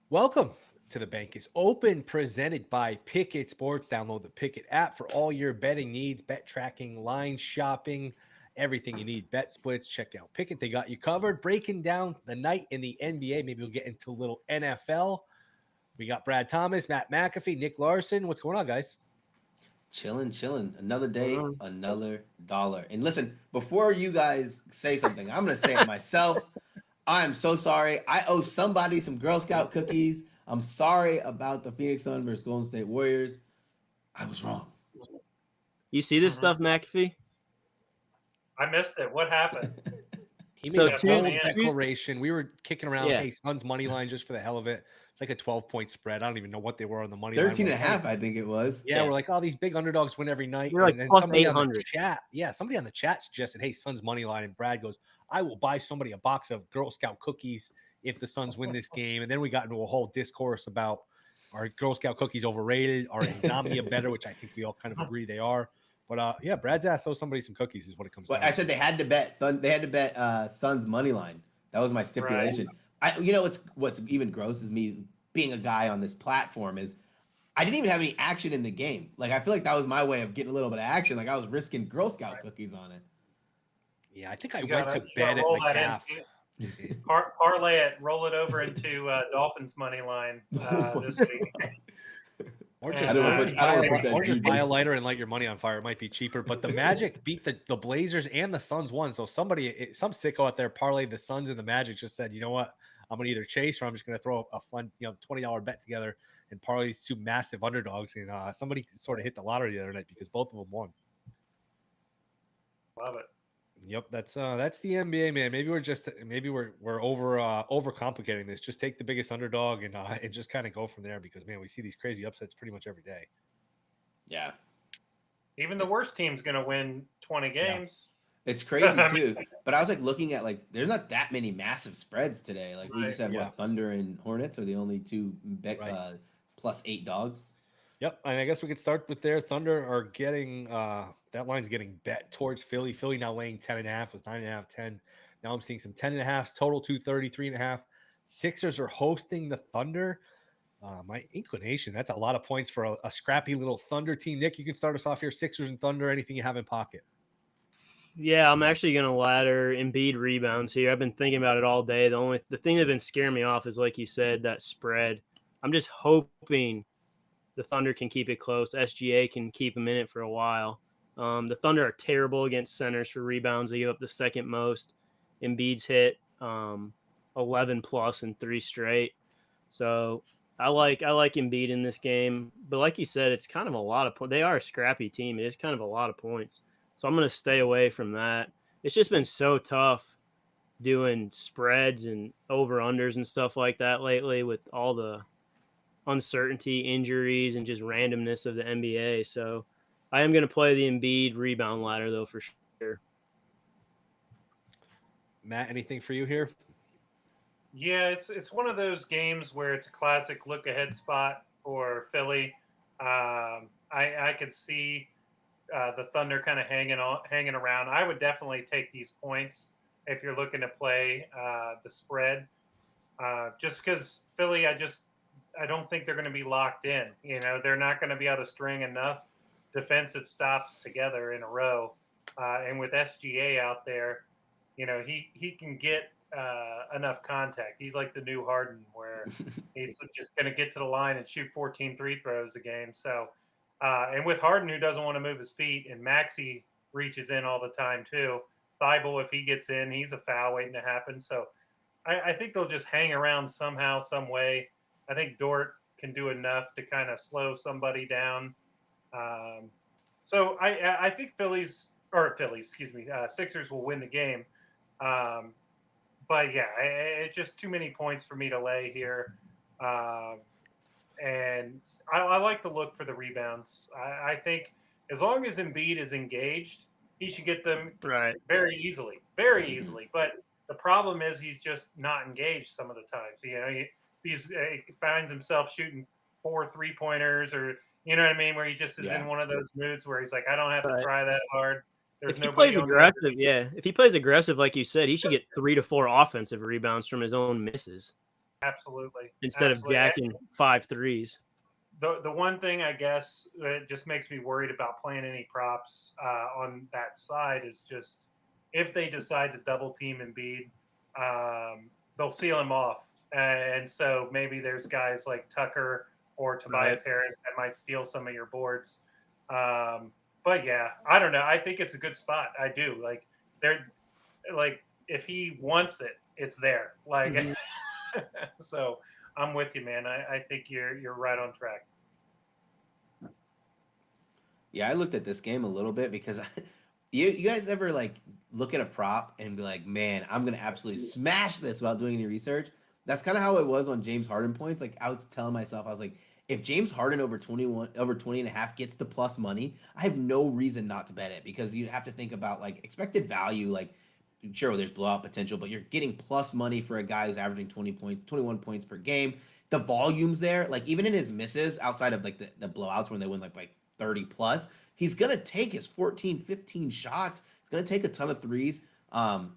Welcome to The Bank is Open, presented by Pickett Sports. Download the Pickett app for all your betting needs, bet tracking, line shopping, everything you need. Bet splits, check out Pickett. They got you covered. Breaking down the night in the NBA. Maybe we'll get into a little NFL. We got BradThomas, Matt Mcafee, NicLarson. What's going on, guys? Chilling. Another Hold day, on. another dollar. And listen, before you guys say something, I'm gonna say it myself. I am so sorry. I owe somebody some Girl Scout cookies. I'm sorry about the Phoenix Suns versus Golden State Warriors. I was wrong. You see this stuff, McAfee? I missed it. What happened? He So made a bold Tuesday- declaration. We were kicking around, Yeah. hey, Suns money line just for the hell of it. It's like a 12-point spread. I don't even know what they were on the money 13 line. and a half, I think it was. Yeah, we're like, oh, these big underdogs win every night. We're like and then plus somebody on the 800. chat, somebody on the chat suggested, hey, Suns money line. And Brad goes, I will buy somebody a box of Girl Scout cookies if the Suns win this game. And then we got into a whole discourse about, are Girl Scout cookies overrated? Are Insomnia better? Which I think we all kind of agree they are. But yeah, Brad's asked owes somebody some cookies is what it comes But down I to. said they had to bet. They had to bet Suns money line. That was my stipulation. What's even gross is me being a guy on this platform is I didn't even have any action in the game. Like I feel like that was my way of getting a little bit of action. Like I was risking Girl Scout cookies on it. Yeah, I think I You went gotta, to you bed gotta at roll my that in. calf. Parlay it, roll it over into Dolphins money line this week. Or Yeah, just, I don't wanna put that or just juju. buy a lighter and light your money on fire. It might be cheaper. But the Magic beat the Blazers and the Suns won. So some sicko out there parlayed the Suns and the Magic, just said, you know what? I'm gonna either chase or I'm just gonna throw a fun, $20 bet together and parlay these two massive underdogs. And somebody sort of hit the lottery the other night because both of them won. Love it. Yep, that's the NBA, man. Maybe we're overcomplicating this. Just take the biggest underdog and just kind of go from there because man, we see these crazy upsets pretty much every day. Yeah. Even the worst team's going to win 20 games. It's crazy too. But I was like looking at like there's not that many massive spreads today. Like we just have Yeah. what Thunder and Hornets are the only two Right. plus 8 dogs. Yep, and I guess we could start with there. Thunder are getting that line's getting bet towards Philly. Philly now laying 10.5, was 9.5, 10. Now I'm seeing some 10.5s, total 230, 3.5. Sixers are hosting the Thunder. My inclination, that's a lot of points for a scrappy little Thunder team. Nick, you can start us off here. Sixers and Thunder, anything you have in pocket. Yeah, I'm actually going to ladder Embiid rebounds here. I've been thinking about it all day. The thing that's been scaring me off is, like you said, that spread. I'm just hoping the Thunder can keep it close. SGA can keep them in it for a while. The Thunder are terrible against centers for rebounds. They give up the second most. Embiid's hit 11 plus in 3 straight. So I like Embiid in this game. But like you said, it's kind of a lot of points. They are a scrappy team. It is kind of a lot of points. So I'm going to stay away from that. It's just been so tough doing spreads and over-unders and stuff like that lately with all the uncertainty, injuries, and just randomness of the NBA. So I am going to play the Embiid rebound ladder, though, for sure. Matt, anything for you here? Yeah, it's one of those games where it's a classic look ahead spot for Philly. I could see the Thunder kind of hanging around. I would definitely take these points if you're looking to play the spread. Just because Philly, I don't think they're going to be locked in. They're not going to be able to string enough defensive stops together in a row. And with SGA out there, he can get enough contact. He's like the new Harden, where he's just going to get to the line and shoot 14 free throws a game. So, and with Harden, who doesn't want to move his feet, and Maxey reaches in all the time too. Thibault, if he gets in, he's a foul waiting to happen. So, I think they'll just hang around somehow, some way. I think Dort can do enough to kind of slow somebody down. So I think Sixers will win the game. But yeah, it's just too many points for me to lay here. And I like the look for the rebounds. I think as long as Embiid is engaged, he should get them very easily. But the problem is he's just not engaged some of the times. He finds himself shooting 4 3-pointers, or you know what I mean, where he just is in one of those moods where he's like, I don't have to try that hard. If he plays aggressive, like you said, he should get 3 to 4 offensive rebounds from his own misses. Absolutely. instead of jacking 5 threes. The one thing I guess that just makes me worried about playing any props on that side is just if they decide to double team Embiid, they'll seal him off, and so maybe there's guys like Tucker or Tobias Harris that might steal some of your boards. But yeah, I don't know. I think it's a good spot. I do like they're like if he wants it, it's there. Like so. I'm with you, man. I think you're right on track. Yeah, I looked at this game a little bit because you guys ever like look at a prop and be like, man, I'm gonna absolutely smash this without doing any research? That's kind of how it was on James Harden points. Like I was telling myself, I was like, if James Harden over 20 and a half gets to plus money, I have no reason not to bet it because you have to think about like expected value, like sure, there's blowout potential, but you're getting plus money for a guy who's averaging 20 points, 21 points per game. The volume's there. Like even in his misses, outside of like the blowouts when they win like 30 plus, he's going to take his 14, 15 shots. He's going to take a ton of threes.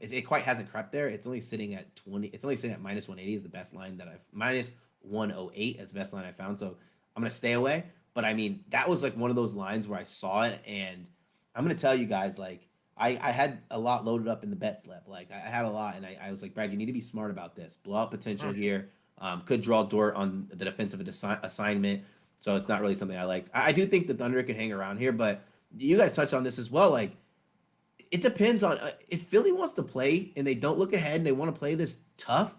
It quite hasn't crept there. It's only sitting at 20. It's only sitting at minus 180 is the best line that I've minus 108 is the best line I found. So I'm going to stay away. But I mean, that was like one of those lines where I saw it and I'm going to tell you guys, like, I had a lot loaded up in the bet slip. Like I had a lot, and I was like, Brad, you need to be smart about this. Blowout potential here. Could draw Dort on the defensive assignment, so it's not really something I liked. I do think the Thunder can hang around here, but you guys touched on this as well. Like it depends on if Philly wants to play and they don't look ahead and they want to play this tough,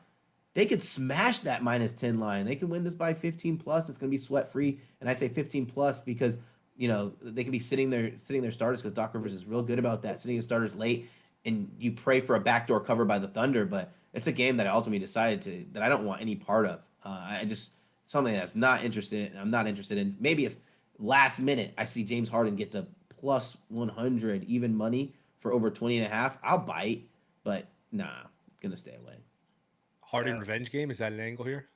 they could smash that minus 10 line. They can win this by 15 plus. It's going to be sweat free, and I say 15 plus because you know, they could be sitting their starters because Doc Rivers is real good about that, sitting his starters late, and you pray for a backdoor cover by the Thunder. But it's a game that I ultimately decided that I don't want any part of. I just something that's not interested in. I'm not interested in. Maybe if last minute I see James Harden get to plus 100 even money for over 20 and a half, I'll bite. But nah, I'm gonna stay away. Harden revenge game, is that an angle here?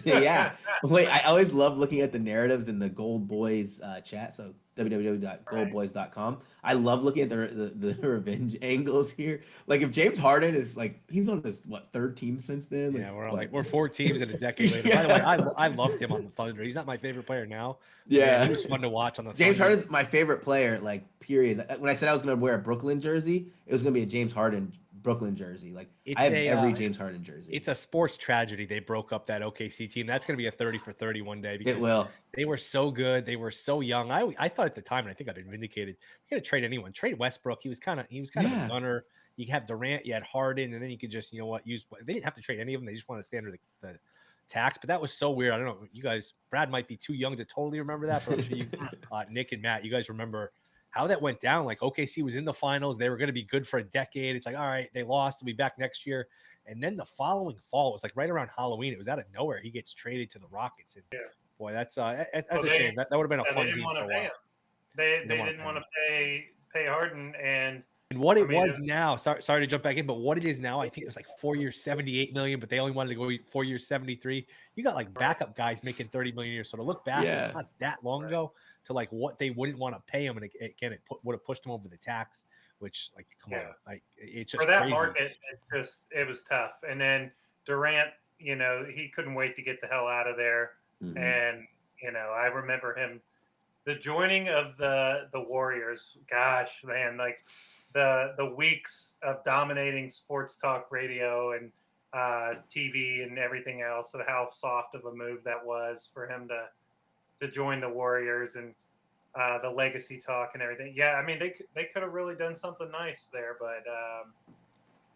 Yeah. Wait, I always love looking at the narratives in the Gold Boys chat. So www.goldboys.com. I love looking at the revenge angles here. Like if James Harden is like he's on his third team since then. Like, yeah, we're 4 teams in a decade later. By the way, I loved him on the Thunder. He's not my favorite player now. Yeah, he was fun to watch on the James Thunder. Harden's my favorite player. Like period. When I said I was going to wear a Brooklyn jersey, it was going to be a James Harden Brooklyn jersey. Like I have every James Harden jersey. It's a sports tragedy. They broke up that OKC team. That's going to be a 30 for 30 one day because it will. They were so good. They were so young. I thought at the time, and I think I've been vindicated. You got to trade anyone. Trade Westbrook. He was kind of a gunner. You have Durant, you had Harden, and then you could just use. They didn't have to trade any of them. They just want to stay under the tax. But that was so weird. I don't know. You guys, Brad might be too young to totally remember that, but I'm sure you, Nick and Matt, you guys remember how that went down. Like OKC was in the finals. They were going to be good for a decade. It's like, all right, they lost. They'll be back next year. And then the following fall, it was like right around Halloween. It was out of nowhere. He gets traded to the Rockets. And boy, that's a shame. That would have been a fun team for a while. They didn't want to pay Harden. And what it was now, sorry to jump back in, but what it is now, I think it was like 4 years, 78 million, but they only wanted to go 4 years, 73. You got like backup guys making 30 million a year. So to look back, it's not that long ago to like what they wouldn't want to pay him. And again, it would have pushed him over the tax, which like, come on, like it's just for that crazy. market, it was tough. And then Durant, he couldn't wait to get the hell out of there. Mm-hmm. And, I remember him, the joining of the Warriors, gosh, man, like, the weeks of dominating sports talk radio and TV and everything else, and how soft of a move that was for him to join the Warriors and the legacy talk and everything. Yeah, I mean they could have really done something nice there, but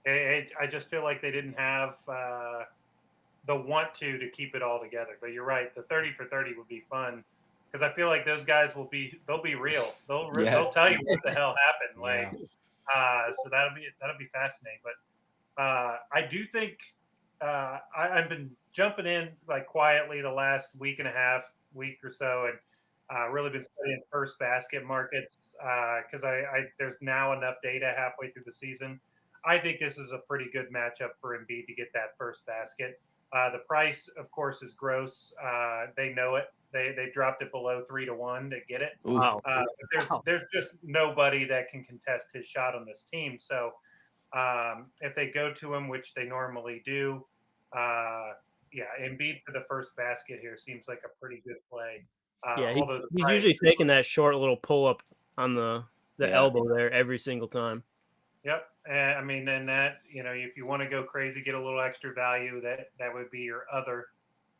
I just feel like they didn't have the want to keep it all together. But you're right, the 30 for 30 would be fun. Because I feel like those guys they'll be real. They'll tell you what the hell happened. Like, so that'll be fascinating. But I do think I've been jumping in like quietly the last week or so, and really been studying first basket markets because there's now enough data halfway through the season. I think this is a pretty good matchup for Embiid to get that first basket. The price, of course, is gross. They know it. They dropped it below 3-1 to get it. Wow. There's just nobody that can contest his shot on this team. So if they go to him, which they normally do, yeah, Embiid for the first basket here seems like a pretty good play. Yeah, Although the he's price, usually taking that short little pull up on the Yeah. elbow there every single time. yep. And I mean, and that, if you want to go crazy, get a little extra value, that would be your other.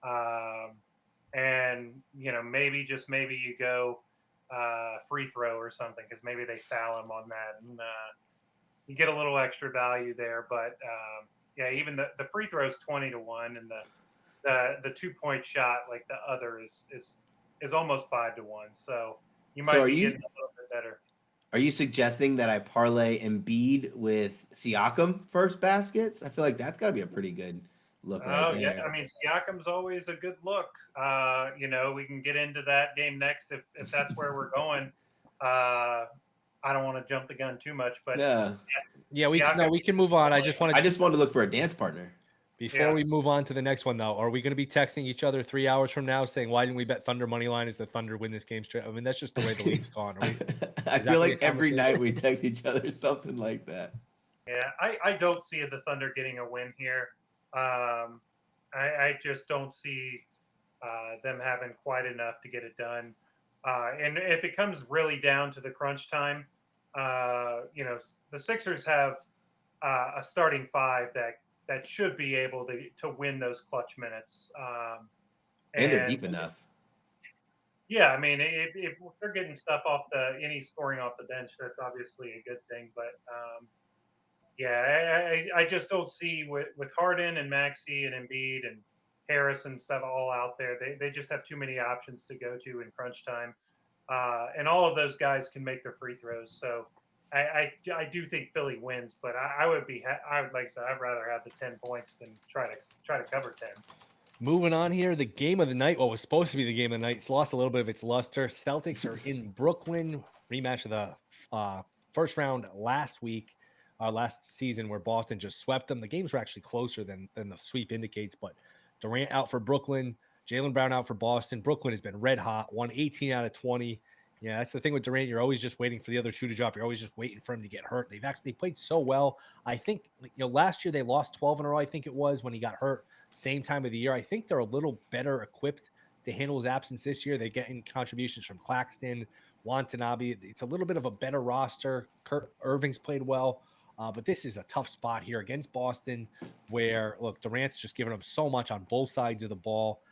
Um, and maybe you go free throw or something because maybe they foul him on that, and you get a little extra value there. But yeah, even the free throw is 20-1, and the 2-point shot like the other is almost 5-1. So you So might be getting a little bit better. are you suggesting that I parlay Embiid with Siakam first baskets? I feel like that's got to be a pretty good look right Oh there. yeah, I mean Siakam's always a good look. We can get into that game next if that's where we're going. I don't want to jump the gun too much, but Yeah. Yeah, we Siakam can move on. I just wanted I just wanted to look for a dance partner. before we move on to the next one though. Are we going to be texting each other 3 hours from now saying why didn't we bet Thunder money line? Is the Thunder win this game straight? I mean, that's just the way the league's gone. I that feel gonna be like a every conversation? night we text each other something like that. Yeah, I don't see the Thunder getting a win here. I just don't see them having quite enough to get it done. And if it comes really down to the crunch time, the Sixers have a starting five that should be able to win those clutch minutes. And they're deep enough. Yeah, I mean, if they're getting stuff off any scoring off the bench, that's obviously a good thing. But yeah, I just don't see with Harden and Maxey and Embiid and Harris and stuff all out there. They just have too many options to go to in crunch time, and all of those guys can make their free throws. So I do think Philly wins, but I would like I said, I'd rather have the 10 points than try to cover 10. Moving on here, the game of the night, what was supposed to be the game of the night, it's lost a little bit of its luster. Celtics are in Brooklyn, rematch of the first round last season where Boston just swept them. The games were actually closer than the sweep indicates, but Durant out for Brooklyn, Jaylen Brown out for Boston. Brooklyn has been red hot, won 18 out of 20. Yeah, that's the thing with Durant. You're always just waiting for the other shoe to drop. You're always just waiting for him to get hurt. They played so well. I think last year they lost 12 in a row. I think it was when he got hurt. Same time of the year. I think they're a little better equipped to handle his absence this year. They're getting contributions from Claxton, Watanabe. It's a little bit of a better roster. Kurt Irving's played well. But this is a tough spot here against Boston where, look, Durant's just giving them so much on both sides of the ball.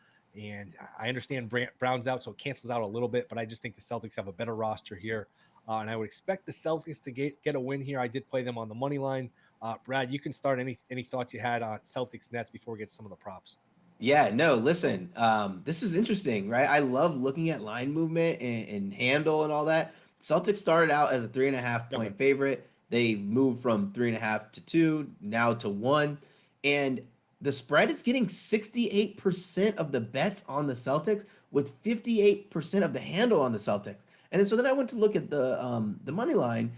And I understand Brown's out, so it cancels out a little bit. But I just think the Celtics have a better roster here. And I would expect the Celtics to get a win here. I did play them on the money line. Brad, you can start any thoughts you had on Celtics Nets before we get to some of the props. Yeah, no, listen, this is interesting, right? I love looking at line movement and handle and all that. Celtics started out as a 3.5 point favorite. They moved from 3.5 to 2, now to 1. And the spread is getting 68% of the bets on the Celtics with 58% of the handle on the Celtics. And so then I went to look at the money line.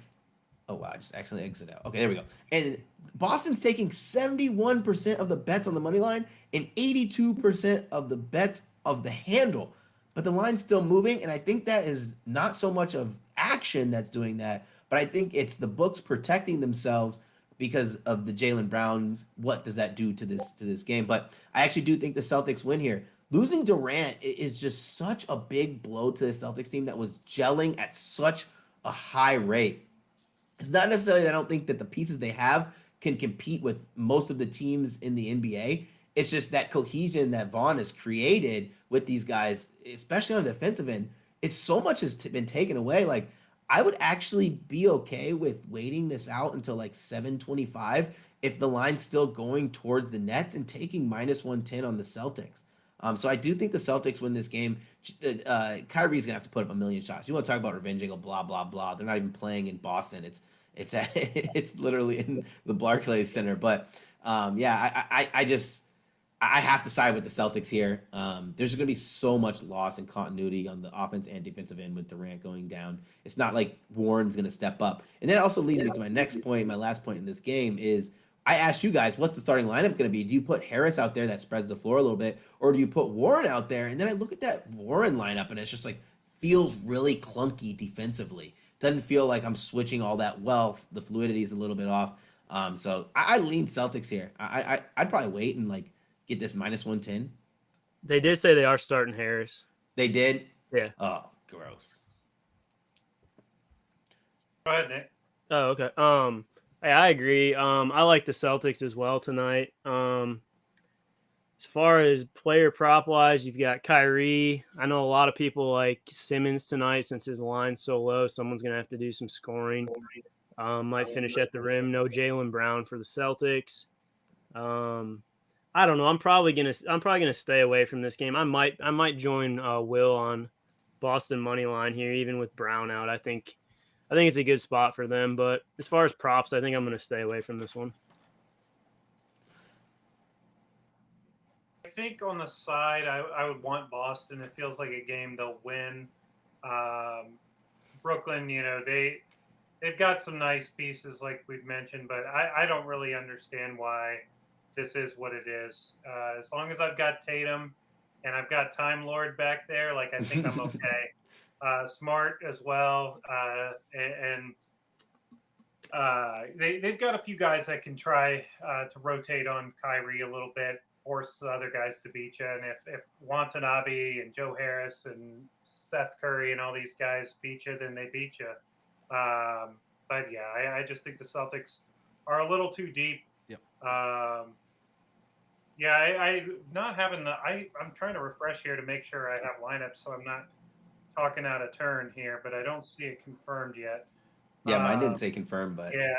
Oh, wow, I just accidentally exited out. Okay, there we go. And Boston's taking 71% of the bets on the money line and 82% of the bets of the handle. But the line's still moving, and I think that is not so much of action that's doing that, but I think it's the books protecting themselves because of the Jaylen Brown. What does that do to this game? But I actually do think the Celtics win here. Losing Durant is just such a big blow to the Celtics team that was gelling at such a high rate. It's not necessarily that I don't think that the pieces they have can compete with most of the teams in the NBA. It's just that cohesion that Vaughn has created with these guys, especially on the defensive end. It's so much has been taken away. Like, I would actually be okay with waiting this out until like 7:25 if the line's still going towards the Nets and taking -110 on the Celtics. So I do think the Celtics win this game. Kyrie's gonna have to put up a million shots. You want to talk about revenge angle? Blah blah blah. They're not even playing in Boston. It's literally in the Barclays Center. But yeah, I have to side with the Celtics here. There's going to be so much loss in continuity on the offense and defensive end with Durant going down. It's not like Warren's going to step up. And that also leads me to my next point. My last point in this game is I asked you guys, what's the starting lineup going to be? Do you put Harris out there that spreads the floor a little bit, or do you put Warren out there? And then I look at that Warren lineup, and it's just like feels really clunky defensively. Doesn't feel like I'm switching all that well. The fluidity is a little bit off. So I lean Celtics here. I'd probably wait and like get this -110? They did say they are starting Harris. They did? Yeah. Oh, gross. Go ahead, Nick. Oh, okay. Hey, I agree. I like the Celtics as well tonight. As far as player prop wise, you've got Kyrie. I know a lot of people like Simmons tonight since his line's so low. Someone's gonna have to do some scoring. Might finish at the rim. No Jaylen Brown for the Celtics. I don't know. I'm probably gonna stay away from this game. I might join Will on Boston money line here, even with Brown out. I think it's a good spot for them. But as far as props, I think I'm gonna stay away from this one. I think on the side, I would want Boston. It feels like a game they'll win. Brooklyn, they've got some nice pieces like we've mentioned, but I don't really understand why this is what it is. As long as I've got Tatum and I've got Time Lord back there, like I think I'm okay. Smart as well, and they've got a few guys that can try to rotate on Kyrie a little bit, force the other guys to beat you. And if Watanabe and Joe Harris and Seth Curry and all these guys beat you, then they beat you. But yeah, I just think the Celtics are a little too deep. Yep. Yeah, I not having I'm trying to refresh here to make sure I have lineups, so I'm not talking out of turn here, but I don't see it confirmed yet. Yeah, mine didn't say confirmed, but yeah,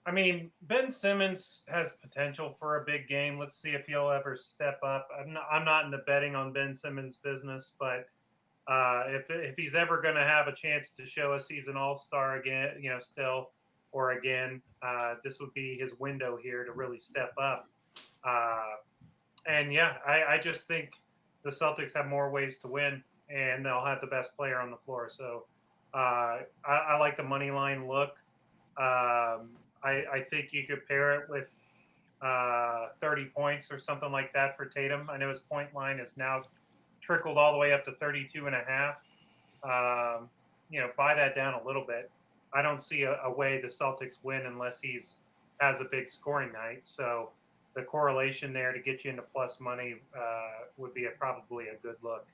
I mean, Ben Simmons has potential for a big game. Let's see if he'll ever step up. I'm not in the betting on Ben Simmons business, but if he's ever going to have a chance to show us he's an all-star again, still or again, this would be his window here to really step up. And yeah, I just think the Celtics have more ways to win, and they'll have the best player on the floor. So I like the money line look. I think you could pair it with 30 points or something like that for Tatum. I know his point line is now trickled all the way up to 32.5. Buy that down a little bit. I don't see a way the Celtics win unless has a big scoring night. So the correlation there to get you into plus money would be probably a good look.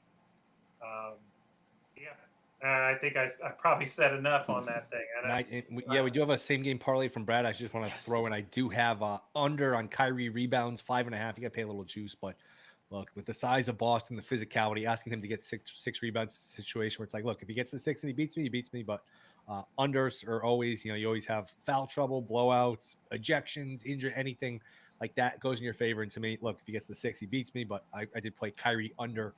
Yeah. I think I probably said enough on that thing. We do have a same game parlay from Brad. I just want to throw in. I do have under on Kyrie rebounds 5.5. You got to pay a little juice, but look, with the size of Boston, the physicality, asking him to get six rebounds, situation where it's like, look, if he gets the 6 and he beats me. But unders are always, you always have foul trouble, blowouts, ejections, injury, anything like that goes in your favor. And to me, look, if he gets the 6, he beats me. But I did play Kyrie under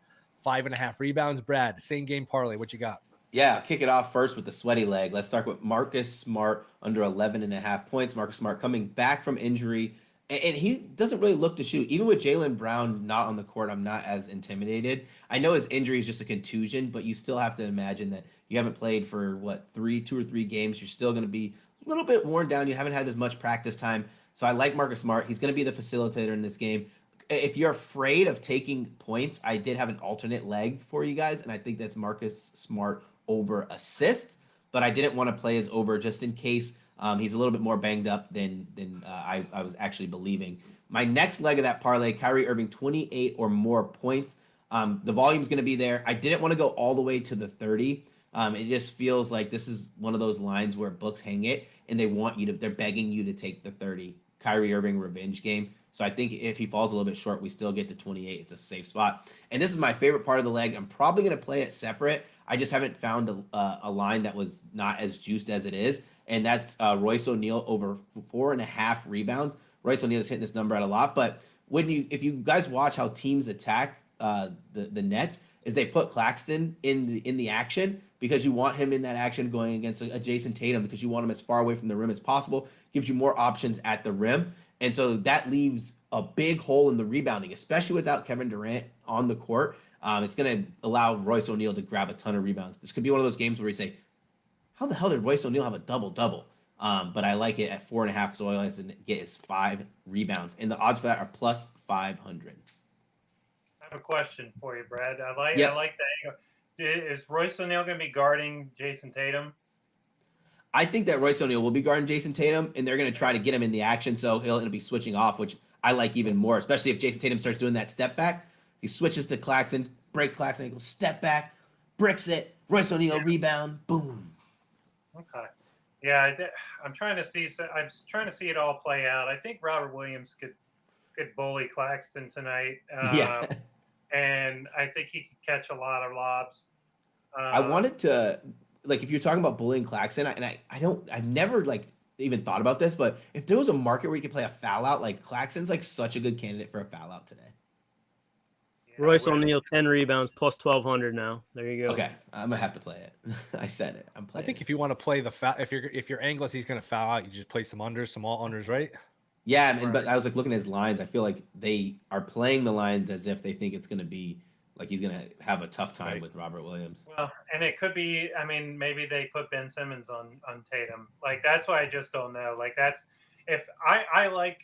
5.5 rebounds. Brad, same game parlay. What you got? Yeah, I'll kick it off first with the sweaty leg. Let's start with Marcus Smart under 11.5 points. Marcus Smart coming back from injury, and he doesn't really look to shoot. Even with Jaylen Brown not on the court, I'm not as intimidated. I know his injury is just a contusion, but you still have to imagine that you haven't played for, 2 or 3 games. You're still going to be a little bit worn down. You haven't had as much practice time. So I like Marcus Smart. He's going to be the facilitator in this game. If you're afraid of taking points, I did have an alternate leg for you guys, and I think that's Marcus Smart over assist, but I didn't want to play his over just in case he's a little bit more banged up than I was actually believing. My next leg of that parlay, Kyrie Irving, 28 or more points. The volume's going to be there. I didn't want to go all the way to the 30. It just feels like this is one of those lines where books hang it, and they're begging you to take the 30. Kyrie Irving revenge game. So I think if he falls a little bit short, we still get to 28. It's a safe spot. And this is my favorite part of the leg. I'm probably going to play it separate. I just haven't found a line that was not as juiced as it is. And that's Royce O'Neal over 4.5 rebounds. Royce O'Neal is hitting this number out a lot. But if you guys watch how teams attack the Nets, is they put Claxton in the action because you want him in that action going against a Jason Tatum because you want him as far away from the rim as possible. Gives you more options at the rim. And so that leaves a big hole in the rebounding, especially without Kevin Durant on the court. It's going to allow Royce O'Neal to grab a ton of rebounds. This could be one of those games where you say, how the hell did Royce O'Neal have a double-double? But I like it at 4.5, so all he has to get is 5 rebounds. And the odds for that are plus 500. I have a question for you, Brad. I like that. Is Royce O'Neal going to be guarding Jason Tatum? I think that Royce O'Neal will be guarding Jason Tatum, and they're going to try to get him in the action, so it'll be switching off, which I like even more, especially if Jason Tatum starts doing that step back. He switches to Claxton, breaks Claxton, he goes step back, bricks it, Royce O'Neal rebound, boom. Okay. Yeah, I'm trying to see. I'm trying to see it all play out. I think Robert Williams could bully Claxton tonight. Yeah. And I think he could catch a lot of lobs. I wanted to, like, if you're talking about bullying Claxton, I've never like even thought about this, but if there was a market where you could play a foul out, like Claxton's like such a good candidate for a foul out today. Yeah, Royce O'Neal, 10 rebounds, plus 1,200 now. There you go. Okay, I'm gonna have to play it. I said it. I'm playing. I think if you want to play the foul, if you're angless, he's going to foul out. You just play some unders, some all unders, right? Yeah, but I was like looking at his lines. I feel like they are playing the lines as if they think it's gonna be like he's gonna have a tough time with Robert Williams. Well, and it could be. I mean, maybe they put Ben Simmons on Tatum. Like that's why I just don't know. Like that's if I like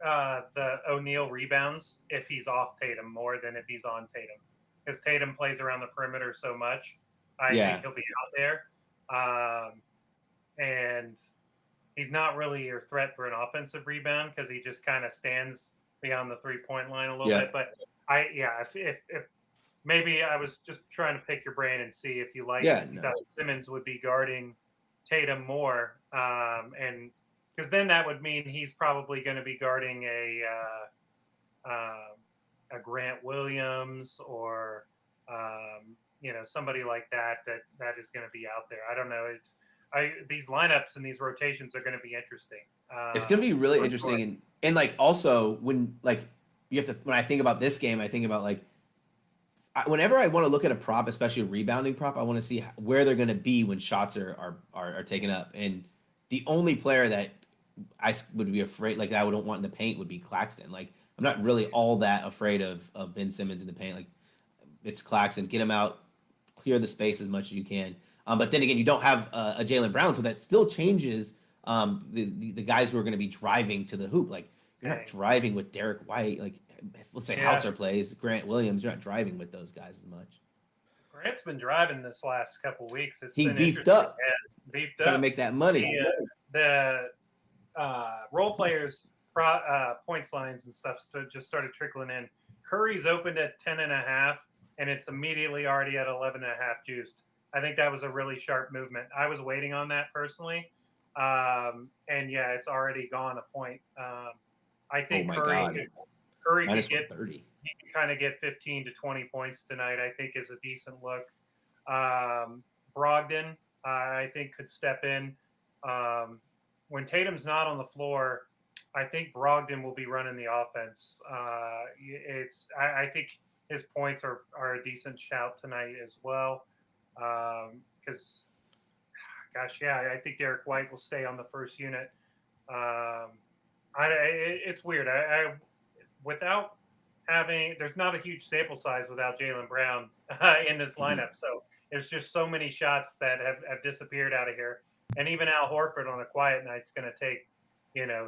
the O'Neal rebounds if he's off Tatum more than if he's on Tatum, because Tatum plays around the perimeter so much. I think he'll be out there, and he's not really your threat for an offensive rebound because he just kind of stands beyond the 3-point line a little bit. But if maybe I was just trying to pick your brain and see if you like Simmons would be guarding Tatum more, and because then that would mean he's probably going to be guarding a Grant Williams or somebody like that is going to be out there. I don't know. These lineups and these rotations are going to be interesting. It's going to be really interesting, sure. and like also when like you have to when I think about this game, I think about like whenever I want to look at a prop, especially a rebounding prop, I want to see where they're going to be when shots are taken up. And the only player that I would be afraid, like that I wouldn't want in the paint, would be Claxton. Like I'm not really all that afraid of Ben Simmons in the paint. Like it's Claxton, get him out, clear the space as much as you can. But then again, you don't have a Jaylen Brown, so that still changes the guys who are going to be driving to the hoop. Like you're not driving with Derek White. Like let's say Hauser plays, Grant Williams. You're not driving with those guys as much. Grant's been driving this last couple of weeks. He beefed up. Yeah, beefed trying up. to make that money. The role players points lines and stuff just started trickling in. Curry's opened at 10.5, and it's immediately already at 11.5 juiced. I think that was a really sharp movement. I was waiting on that personally, and it's already gone a point. I think Curry could get 30. He can kind of get 15 to 20 points tonight. I think is a decent look. Brogdon, I think, could step in. When Tatum's not on the floor, I think Brogdon will be running the offense. I think his points are a decent shout tonight as well. Because, I think Derek White will stay on the first unit. It's weird. Without having, there's not a huge sample size without Jaylen Brown in this lineup. So there's just so many shots that have disappeared out of here. And even Al Horford on a quiet night's going to take,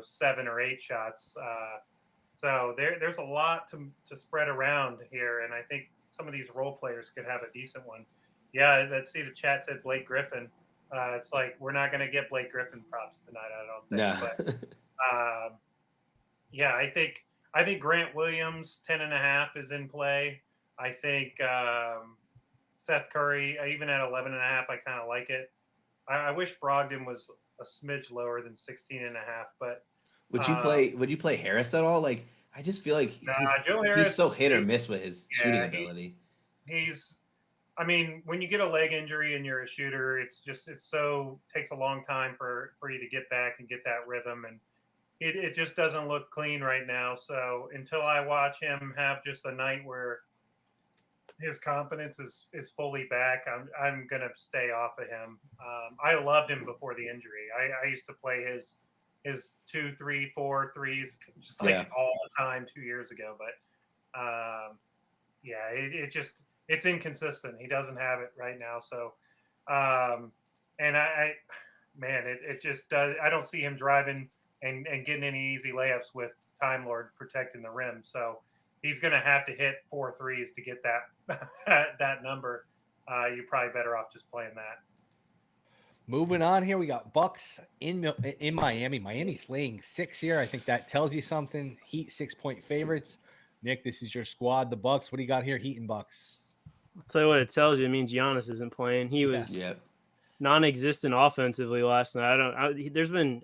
7 or 8 shots. So there's a lot to spread around here. And I think some of these role players could have a decent one. Yeah, let's see. The chat said Blake Griffin. It's like we're not going to get Blake Griffin props tonight, I don't think. No. But I think Grant Williams 10.5 is in play. I think Seth Curry, even at 11.5, I kind of like it. I wish Brogdon was a smidge lower than 16.5, but would you play Harris at all? Like I just feel like he's so hit or miss with his shooting ability. I mean, when you get a leg injury and you're a shooter, it takes a long time for you to get back and get that rhythm, and it just doesn't look clean right now. So until I watch him have just a night where his confidence is fully back, I'm gonna stay off of him. I loved him before the injury. I used to play his 2, 3, 4 threes just all the time 2 years ago. But it's inconsistent. He doesn't have it right now. So, it just does. I don't see him driving and getting any easy layups with Time Lord protecting the rim. So he's going to have to hit 4 threes to get that that number. You're probably better off just playing that. Moving on here, we got Bucks in Miami. Miami's laying 6 here. I think that tells you something. Heat 6-point favorites. Nick, this is your squad, the Bucks. What do you got here? Heat and Bucks. I'll tell you what it tells you. It means Giannis isn't playing. He was Yep. non-existent offensively last night.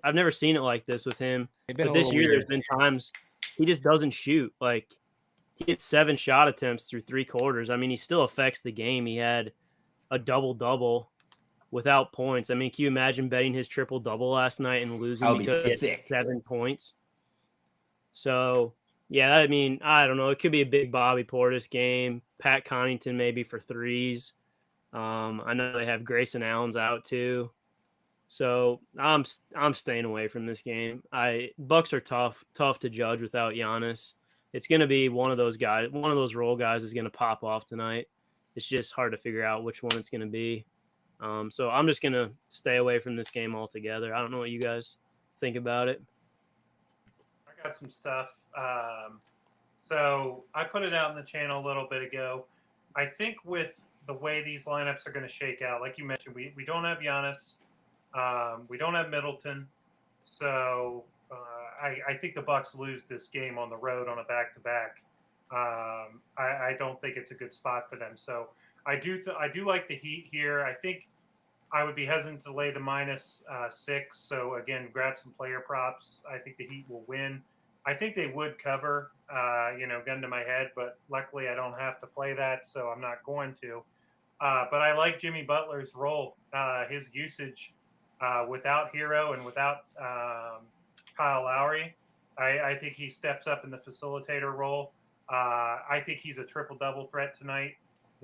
I've never seen it like this with him. But this year, there's been times he just doesn't shoot. Like, he hit 7 shot attempts through 3 quarters. I mean, he still affects the game. He had a double-double without points. I mean, can you imagine betting his triple-double last night and losing because he had 7 points? So, yeah, I mean, I don't know. It could be a big Bobby Portis game. Pat Connaughton maybe for threes. I know they have Grayson Allen's out too. So I'm staying away from this game. Bucks are tough to judge without Giannis. It's going to be one of those guys, one of those role guys is going to pop off tonight. It's just hard to figure out which one it's going to be. So I'm just going to stay away from this game altogether. I don't know what you guys think about it. I got some stuff. So I put it out in the channel a little bit ago. I think with the way these lineups are going to shake out, like you mentioned, we don't have Giannis. We don't have Middleton. So I think the Bucks lose this game on the road on a back-to-back. I don't think it's a good spot for them. So I do like the Heat here. I think I would be hesitant to lay the -6. So again, grab some player props. I think the Heat will win. I think they would cover, gun to my head, but luckily I don't have to play that, so I'm not going to. But I like Jimmy Butler's role, his usage without Hero and without Kyle Lowry. I think he steps up in the facilitator role. I think he's a triple-double threat tonight.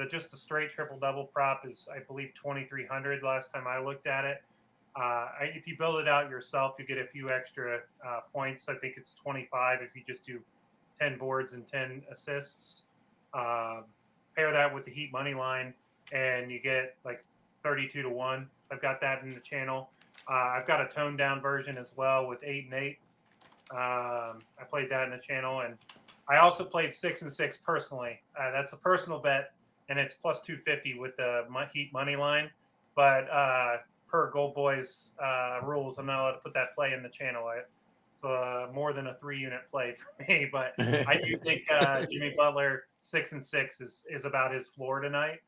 Just a straight triple-double prop is, I believe, 2,300 last time I looked at it. If you build it out yourself, you get a few extra points. I think it's 25 if you just do 10 boards and 10 assists. Pair that with the Heat money line, and you get like 32-1. I've got that in the channel. I've got a toned down version as well with 8 and 8. I played that in the channel, and I also played 6 and 6 personally. That's a personal bet, and it's plus 250 with the Heat money line. But per Gold Boys rules, I'm not allowed to put that play in the channel. It's more than a 3-unit play for me, but I do think Jimmy Butler 6 and 6 is about his floor tonight.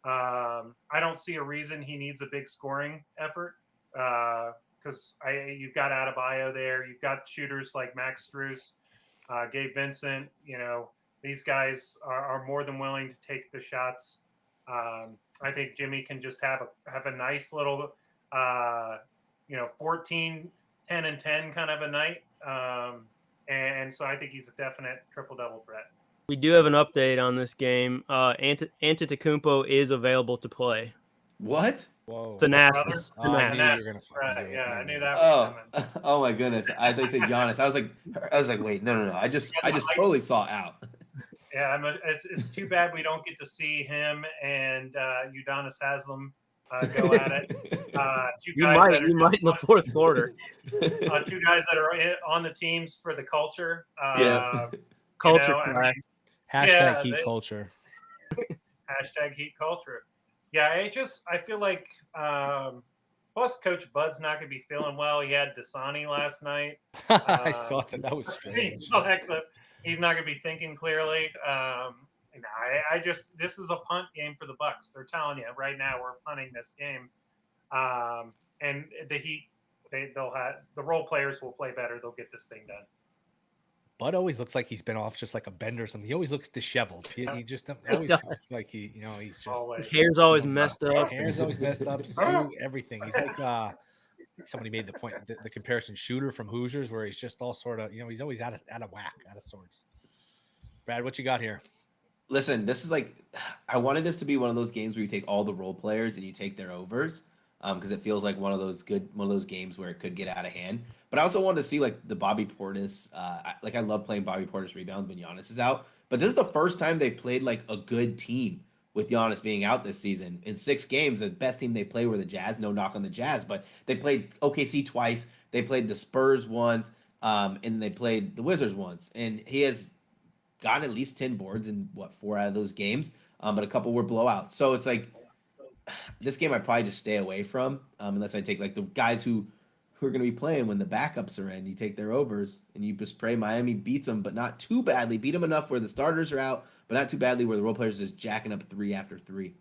I don't see a reason he needs a big scoring effort because you've got Adebayo there, you've got shooters like Max Strus, Gabe Vincent. These guys are more than willing to take the shots. I think Jimmy can just have a nice little 14, 10 and 10 kind of a night. And so I think he's a definite triple-double threat. We do have an update on this game. Antetokounmpo is available to play. What? Whoa. Thanasis. Right. Yeah, I knew that was coming. Oh my goodness. I thought you said Giannis. I was like, wait, no. I just totally saw out. Yeah, it's too bad we don't get to see him and Udonis Haslem go at it. You might in the fourth quarter. 2 guys that are on the teams for the culture. Culture. Hashtag Heat culture. Hashtag Heat culture. Yeah, I feel like plus Coach Bud's not going to be feeling well. He had Dasani last night. I saw that. That was strange. Saw that clip. He's not going to be thinking clearly. This is a punt game for the Bucks. They're telling you right now we're punting this game. And the Heat, they'll have the role players will play better. They'll get this thing done. Bud always looks like he's been off just like a bender or something. He always looks disheveled. He just always looks like he's just always. Hair's always messed up. Hair's always messed up. Suit, everything. He's like somebody made the point, the comparison Shooter from Hoosiers, where he's just all sort of, he's always out of whack, out of sorts. Brad, what you got here? Listen, this is like, I wanted this to be one of those games where you take all the role players and you take their overs, because it feels like one of those games where it could get out of hand. But I also wanted to see like the Bobby Portis. I love playing Bobby Portis rebound when Giannis is out. But this is the first time they played like a good team with Giannis being out this season. In 6 games, the best team they played were the Jazz. No knock on the Jazz, but they played OKC twice. They played the Spurs once, and they played the Wizards once. And he has gotten at least 10 boards in 4 out of those games, but a couple were blowouts. So it's like this game I'd probably just stay away from unless I take like the guys who are going to be playing when the backups are in. You take their overs and you just pray Miami beats them, but not too badly. Beat them enough where the starters are out, but not too badly where the role players are just jacking up 3 after 3.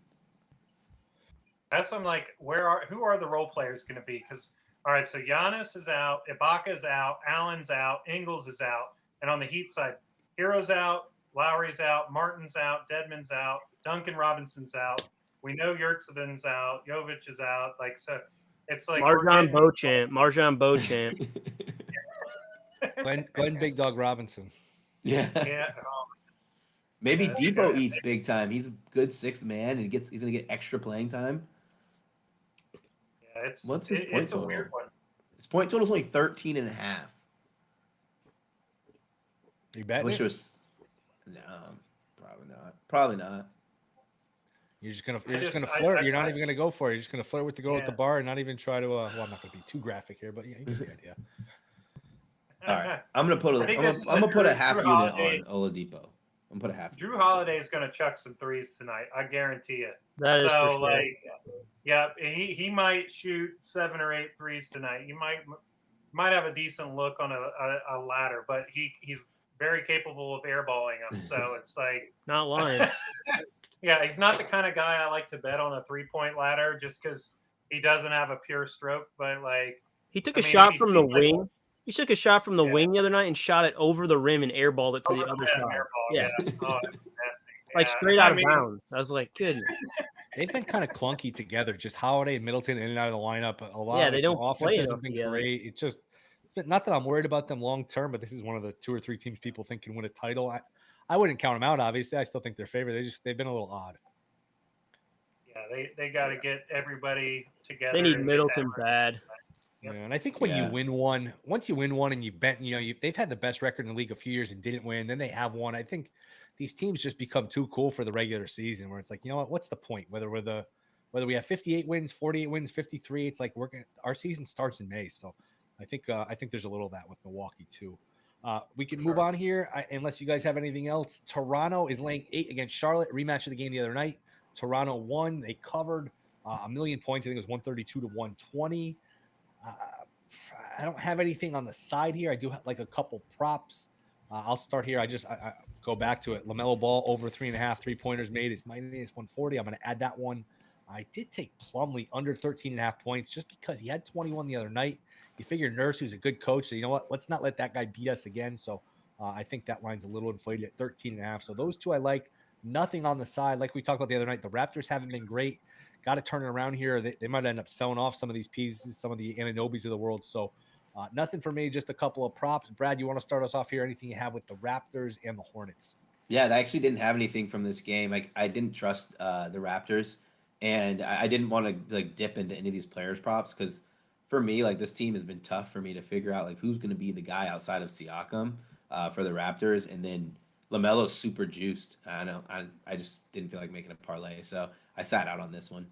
That's what I'm like. Who are the role players going to be? Because all right, so Giannis is out, Ibaka's out, Allen's out, Ingles is out, and on the Heat side, Hero's out, Lowry's out, Martin's out, Dedmon's out, Duncan Robinson's out. We know Yurtsevic's out, Jovic is out. Like so, it's like Marjan Beauchamp. Glenn Big Dog Robinson. Yeah. Yeah. Maybe Yeah, Depot yeah. eats big time. He's a good 6th man, and he's going to get extra playing time. Yeah, What's his point it's total? a weird one. His point total is only 13.5. You I betting wish it? it was. No, probably not. Probably not. You're just gonna I flirt. You're not even gonna go for it. You're just gonna flirt with the girl at the Yeah. bar and not even try to. Well, I'm not gonna be too graphic here, but yeah, you get the idea. All right, I'm gonna put I think this is I'm gonna put a half Drew unit Holiday. on Oladipo. I'm gonna put a half. Drew Holiday is going to chuck some threes tonight. I guarantee it. That is So for sure. like, yeah, he might shoot 7 or 8 threes tonight. You might have a decent look on a ladder, but he's very capable of airballing them. So it's like, Not lying. yeah, he's not the kind of guy I like to bet on a 3-point ladder just because he doesn't have a pure stroke. But like, He took I a mean, shot if from the he's like- wing. He took a shot from the Yeah. wing the other night and shot it over the rim and airballed it to the over other the side. airball, Yeah. Oh, that's nasty. Like Yeah. straight out I of mean, bounds. I was like, goodness. They've been kind of clunky together. Just Holiday and Middleton in and out of the lineup a lot. Yeah, they don't their play offenses enough have been together. great. It's just not that I'm worried about them long term, but this is one of the 2 or 3 teams people think can win a title. I wouldn't count them out. Obviously, I still think they're favored. They've been a little odd. Yeah, they got to get everybody together. They need and get Middleton that bad. Yep. Yeah, and I think when you win one, once you win one and you've bet, they've had the best record in the league a few years and didn't win. Then they have one. I think these teams just become too cool for the regular season, where it's like, you know what? What's the point? Whether we have 58 wins, 48 wins, 53, it's like our season starts in May. So I think there's a little of that with Milwaukee too. We can move on here unless you guys have anything else. Toronto is laying 8 against Charlotte. Rematch of the game the other night. Toronto won. They covered a million points. I think it was 132 to 120. I don't have anything on the side here. I do have like a couple props. I'll start here. I go back to it. LaMelo Ball over 3.5 3-pointers made is minus 140. I'm going to add that one. I did take Plumlee under 13.5 points just because he had 21 the other night. You figure Nurse, who's a good coach, so you know what? Let's not let that guy beat us again. So I think that line's a little inflated at 13.5. So those two I like. Nothing on the side. Like we talked about the other night, the Raptors haven't been great. Got to turn it around here. They might end up selling off some of these pieces, some of the Ananobis of the world. So nothing for me, just a couple of props. Brad, you want to start us off here? Anything you have with the Raptors and the Hornets? Yeah, I actually didn't have anything from this game. I didn't trust the Raptors, and I didn't want to like dip into any of these players' props because for me, like this team has been tough for me to figure out like who's going to be the guy outside of Siakam for the Raptors, and then LaMelo's super juiced. I know I just didn't feel like making a parlay, so I sat out on this one.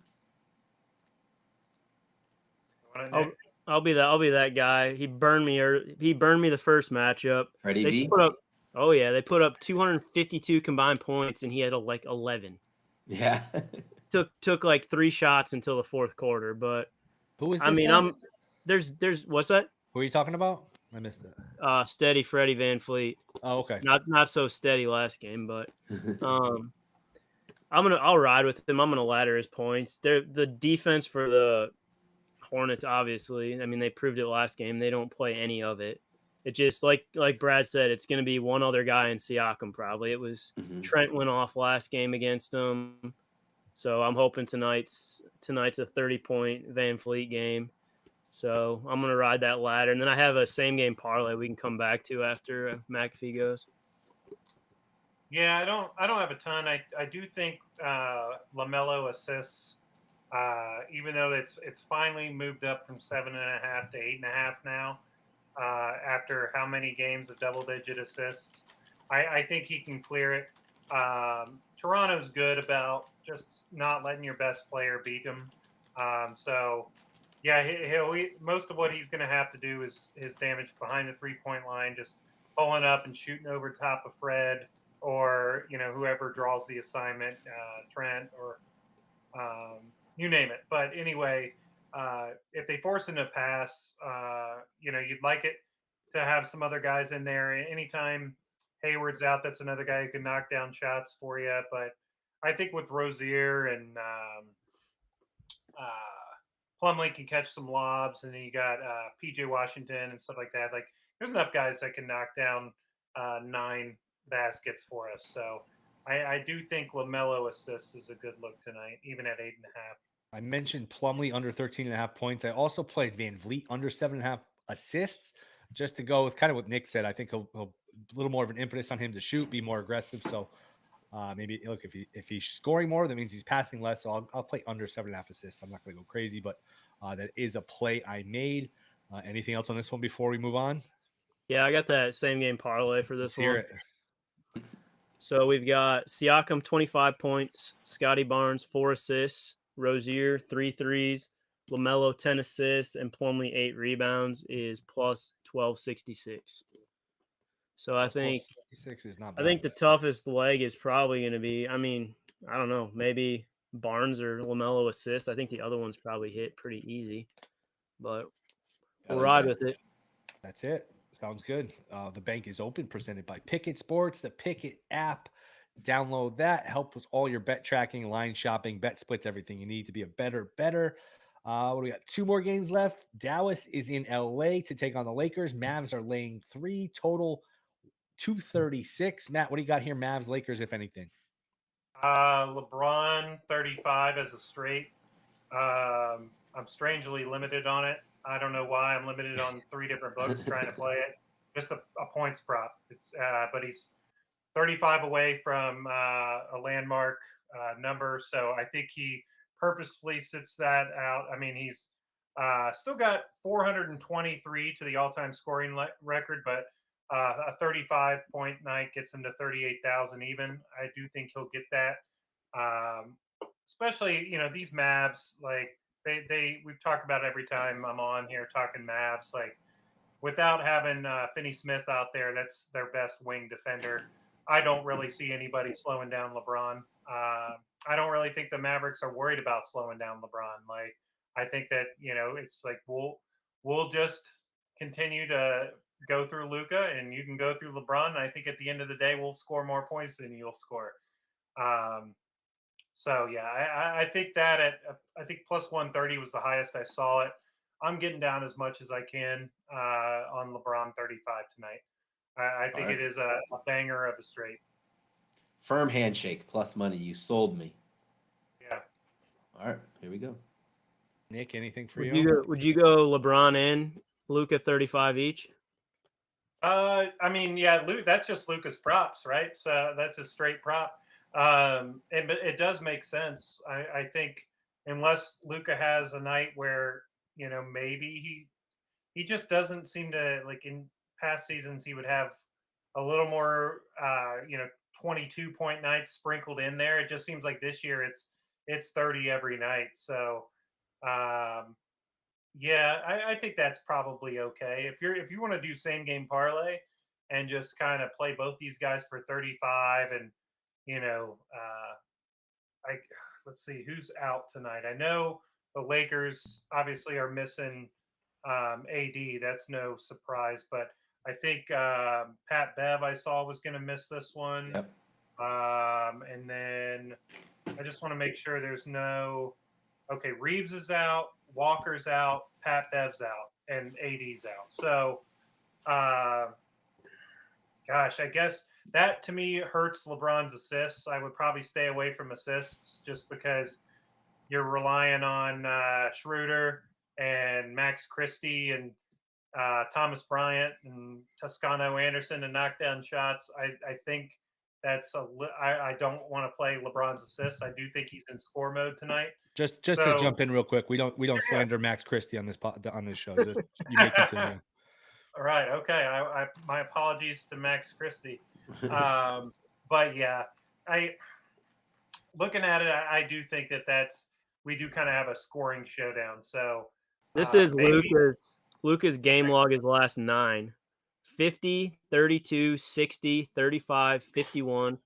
I'll be that guy. He burned me the first matchup. Freddie V? They put up 252 combined points and he had like 11. Yeah. Took like 3 shots until the fourth quarter, but who is this? I mean, there's what's that? Who are you talking about? I missed it. Steady Freddie VanVleet. Oh, okay. Not so steady last game, but I'll ride with him. I'm gonna ladder his points. The defense for the Hornets, obviously. I mean, they proved it last game. They don't play any of it. It just like Brad said, it's going to be one other guy in Siakam probably. It was Trent went off last game against him, so I'm hoping tonight's a 30-point VanVleet game. So I'm going to ride that ladder, and then I have a same game parlay we can come back to after Mcafee goes. Yeah, I don't have a ton. I do think LaMelo assists. Even though it's finally moved up from 7.5 to 8.5 now, after how many games of double-digit assists, I think he can clear it. Toronto's good about just not letting your best player beat him. So, yeah, most of what he's going to have to do is his damage behind the 3-point line, just pulling up and shooting over top of Fred or whoever draws the assignment, Trent or. you name it. But anyway, if they force him to pass, you'd like it to have some other guys in there. Anytime Hayward's out, that's another guy who can knock down shots for you. But I think with Rozier and Plumlee can catch some lobs, and then you got PJ Washington and stuff like that. Like, there's enough guys that can knock down 9 baskets for us. So I do think LaMelo assists is a good look tonight, even at 8.5. I mentioned Plumlee under 13.5 points. I also played Van Vliet under 7.5 assists, just to go with kind of what Nick said. I think he'll a little more of an impetus on him to shoot, be more aggressive. So maybe look, if he's scoring more, that means he's passing less. So I'll play under 7.5 assists. I'm not going to go crazy, but that is a play I made. Anything else on this one before we move on? Yeah, I got that same game parlay for Let's this hear one. it. So we've got Siakam 25 points, Scotty Barnes 4 assists, Rozier 3 threes, LaMelo 10 assists, and Plumlee 8 rebounds is plus 1266. So I think 66 is not I bad. think the toughest leg is probably going to be, I mean, I don't know, maybe Barnes or LaMelo assist. I think the other one's probably hit pretty easy, but we'll ride with it. That's it. Sounds good. The bank is open, presented by Pickett Sports, the Pickett app. Download that. Help with all your bet tracking, line shopping, bet splits, everything you need to be a better. We got 2 more games left. Dallas is in LA to take on the Lakers. Mavs are laying 3, total 236. Matt, what do you got here? Mavs, Lakers, if anything. LeBron 35 as a straight. I'm strangely limited on it. I don't know why. I'm limited on 3 different books trying to play it. Just a points prop. But he's 35 away from a landmark number, so I think he purposefully sits that out. I mean, he's still got 423 to the all-time scoring record, but a 35-point night gets him to 38,000 even. I do think he'll get that. Especially, these Mavs, like we've talked about every time I'm on here talking Mavs, like without having Finney Smith out there, that's their best wing defender. I don't really see anybody slowing down LeBron. I don't really think the Mavericks are worried about slowing down LeBron. Like, I think that, it's like we'll just continue to go through Luka and you can go through LeBron. And I think at the end of the day, we'll score more points than you'll score. So yeah, I think that I think plus 130 was the highest I saw it. I'm getting down as much as I can on LeBron 35 tonight. I think it is a banger of a straight. Firm handshake plus money. You sold me. Yeah. All right, here we go. Nick, anything for Would you go LeBron and Luka 35 each? I mean, yeah, that's just Luka's props, right? So that's a straight prop. But it does make sense. I think unless Luka has a night where maybe he just doesn't seem to, like, in past seasons he would have a little more 22-point nights sprinkled in there. It just seems like this year it's 30 every night. So yeah, I think that's probably okay. If you want to do same game parlay and just kind of play both these guys for 35 and let's see who's out tonight. I know the Lakers obviously are missing AD. That's no surprise, but I think Pat Bev I saw was going to miss this one. Yep. And then I just want to make sure there's no. Okay, Reeves is out, Walker's out, Pat Bev's out, and AD's out. So, gosh, I guess that to me hurts LeBron's assists. I would probably stay away from assists just because you're relying on Schroeder and Max Christie and Thomas Bryant and Toscano Anderson to knock down shots. I think I don't want to play LeBron's assists. I do think he's in score mode tonight. Just to jump in real quick, we don't slander Max Christie on this show. Just, you may continue. All right. Okay. I my apologies to Max Christie. But yeah, looking at it, I do think that we do kind of have a scoring showdown. So this is Luka's game log is the last 9. 50, 32, 60, 35, 51,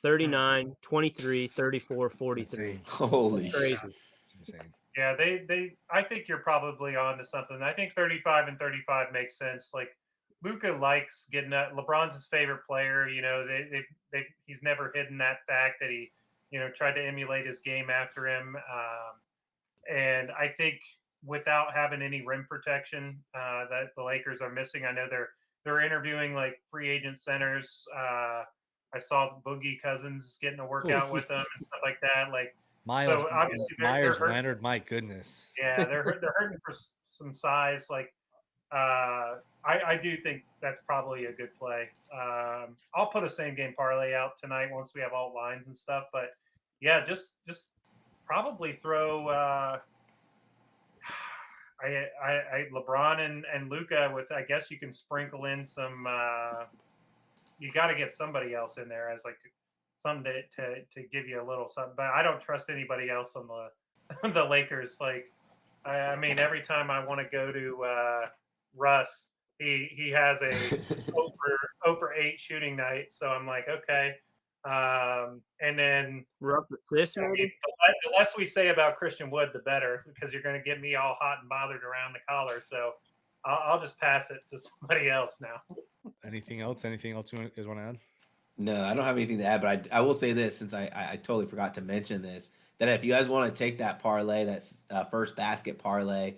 39, 23, 34, 43. Holy crazy. insane. Yeah, I think you're probably on to something. I think 35 and 35 makes sense. Like Luka likes getting that. LeBron's his favorite player. You know, he's never hidden that fact that he, tried to emulate his game after him. And I think without having any rim protection that the Lakers are missing, I know they're interviewing like free agent centers. I saw Boogie Cousins getting a workout with them and stuff like that. Like, Miles so obviously they're Myers hurting. Leonard, my goodness. Yeah, they're hurting for some size. Like, I do think that's probably a good play. I'll put a same game parlay out tonight once we have all lines and stuff. But yeah, just probably throw. I LeBron and Luca with. I guess you can sprinkle in some. You got to get somebody else in there as like something to give you a little something. But I don't trust anybody else on the the Lakers. Like, I mean, every time I want to go to Russ, he has a over 8 shooting night. So I'm like, okay. And then Rough assist, maybe? the less we say about Christian Wood, the better, because you're going to get me all hot and bothered around the collar. So I'll just pass it to somebody else now. Anything else? Anything else you guys want to add? No, I don't have anything to add, but I will say this, since I totally forgot to mention this, that if you guys want to take that parlay, that's first basket parlay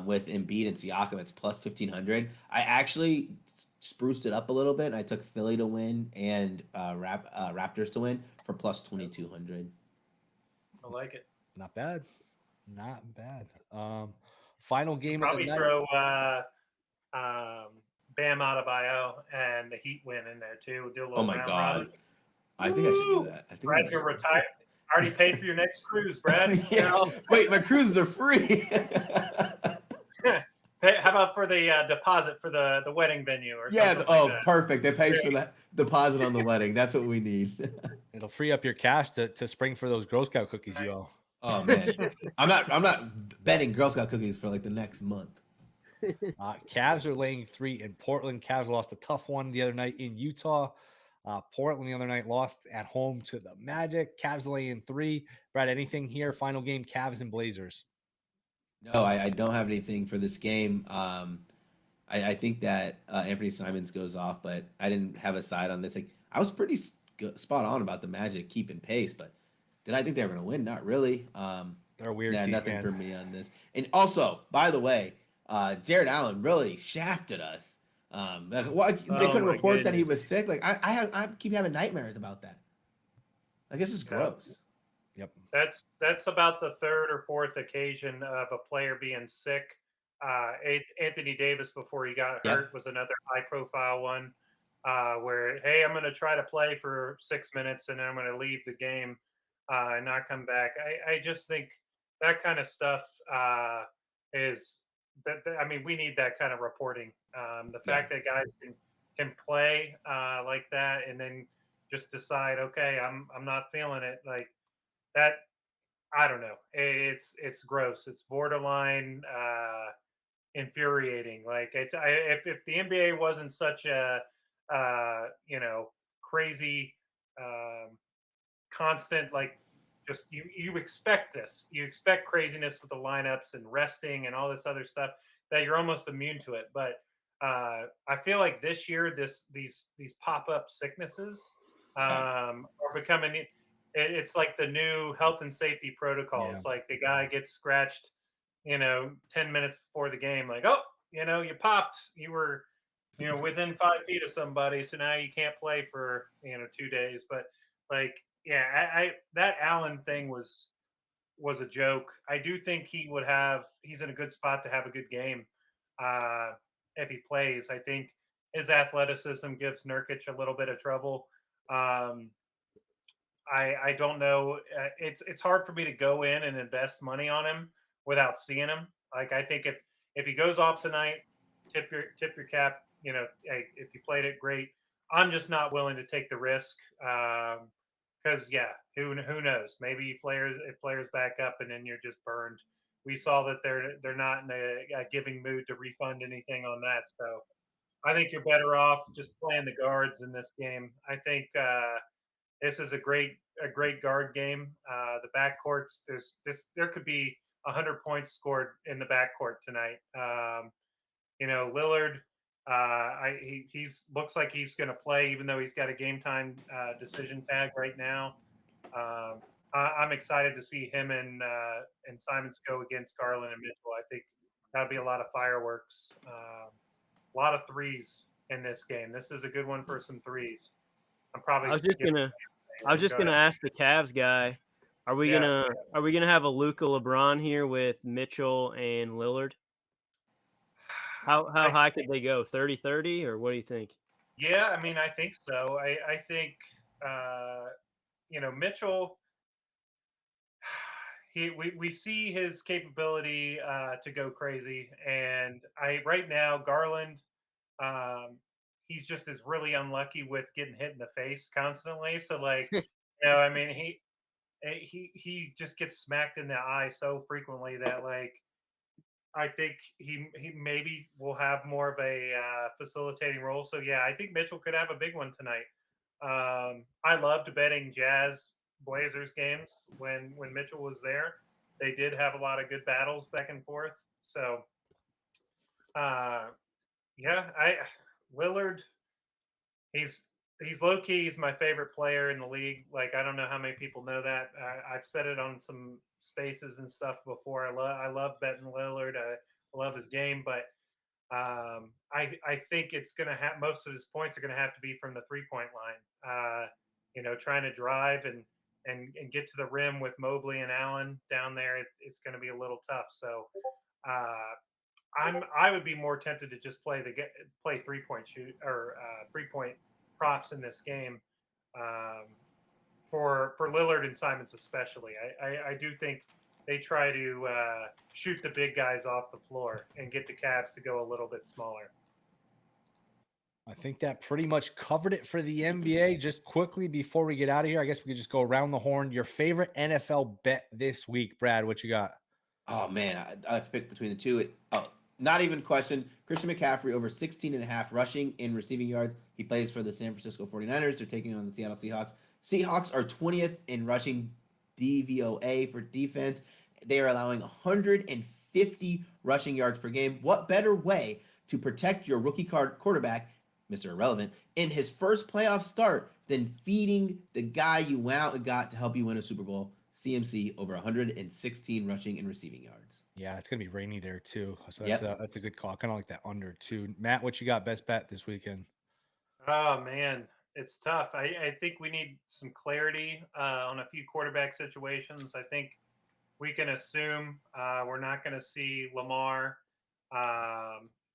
with Embiid and Siakam, it's plus 1,500. I actually spruced it up a little bit, and I took Philly to win and Raptors to win for plus 2,200. I like it. Not bad. Not bad. Final game of the Probably night. throw Bam Adebayo and the Heat win in there too. Do a little Oh my round God. robin. I think I should do that. I think Brad's gonna retire. I already paid for your next cruise, Brad. Yeah. Wait, my cruises are free. Hey, how about for the deposit for the wedding venue or Yeah. something like that? Perfect. They pays for that deposit on the wedding. That's what we need. It'll free up your cash to spring for those Girl Scout cookies you owe. Oh man, I'm not betting Girl Scout cookies for like the next month. Cavs are laying 3 in Portland. Cavs lost a tough one the other night in Utah. Portland the other night lost at home to the Magic. Cavs laying 3. Brad, anything here? Final game, Cavs and Blazers. No, I don't have anything for this game. I think that Anthony Simons goes off, but I didn't have a side on this. Like, I was pretty spot on about the Magic keeping pace, but did I think they were going to win? Not really. They're a weird yeah, team, nothing man. for me on this. And also, by the way, Jared Allen really shafted us. They couldn't report that he was sick. Like I keep having nightmares about that. I guess it's gross. Yep. That's about the third or fourth occasion of a player being sick. Anthony Davis, before he got hurt, was another high-profile one where, hey, I'm going to try to play for 6 minutes and then I'm going to leave the game and not come back. I just think that kind of stuff is that. I mean, we need that kind of reporting. The fact that guys can play like that and then just decide, okay, I'm not feeling it, like that. I don't know. It's gross. It's borderline infuriating. Like if the NBA wasn't such a crazy constant, like, just you expect this. You expect craziness with the lineups and resting and all this other stuff that you're almost immune to it. But I feel like this year these pop-up sicknesses are becoming. It's like the new health and safety protocols. Yeah. Like the guy gets scratched, 10 minutes before the game. Like, oh, you popped. You were, within 5 feet of somebody, so now you can't play for 2 days. But like, yeah, I that Allen thing was a joke. I do think he's in a good spot to have a good game if he plays. I think his athleticism gives Nurkic a little bit of trouble. I don't know. It's hard for me to go in and invest money on him without seeing him. Like, I think if he goes off tonight, tip your cap. Hey, if you played it, great. I'm just not willing to take the risk because who knows? Maybe if players back up and then you're just burned. We saw that they're not in a giving mood to refund anything on that. So I think you're better off just playing the guards in this game. I think. This is a great a great guard game. The backcourts, there could be 100 points scored in the backcourt tonight. Lillard, he's looks like he's going to play, even though he's got a game time decision tag right now. I'm excited to see him and Simons go against Garland and Mitchell. I think that'll be a lot of fireworks, a lot of threes in this game. This is a good one for some threes. I was just gonna ask the Cavs guy, are we gonna have a Luka LeBron here with Mitchell and Lillard? How high could they go? 30-30, or what do you think? Yeah, I mean, I think so. I think Mitchell. We see his capability to go crazy, and right now Garland, he's just is really unlucky with getting hit in the face constantly. So I mean, he just gets smacked in the eye so frequently that I think he maybe will have more of a facilitating role. So yeah, I think Mitchell could have a big one tonight. I loved betting Jazz Blazers games when Mitchell was there. They did have a lot of good battles back and forth. So Lillard, he's low key. He's my favorite player in the league. I don't know how many people know that. I've said it on some spaces and stuff before. I love betting Lillard. I love his game, but I think it's going to have most of his points are going to have to be from the 3-point line. Trying to drive and get to the rim with Mobley and Allen down there, it's going to be a little tough. So I would be more tempted to just play 3-point shoot or 3-point props in this game for Lillard and Simons especially. I do think they try to shoot the big guys off the floor and get the Cavs to go a little bit smaller. I think that pretty much covered it for the NBA. Just quickly before we get out of here, I guess we could just go around the horn. Your favorite NFL bet this week, Brad? What you got? Oh man, I have to pick between the two. Not even question. Christian McCaffrey over 16.5 rushing and receiving yards. He plays for the San Francisco 49ers. They're taking on the Seattle Seahawks. Seahawks are 20th in rushing DVOA for defense. They are allowing 150 rushing yards per game. What better way to protect your rookie quarterback, Mr. Irrelevant, in his first playoff start than feeding the guy you went out and got to help you win a Super Bowl? CMC over 116 rushing and receiving yards. Yeah, it's gonna be rainy there too, so that's a good call. Kind of like that under too. Matt, what you got? Best bet this weekend? Oh man, it's tough. I think we need some clarity on a few quarterback situations. I think we can assume we're not going to see Lamar,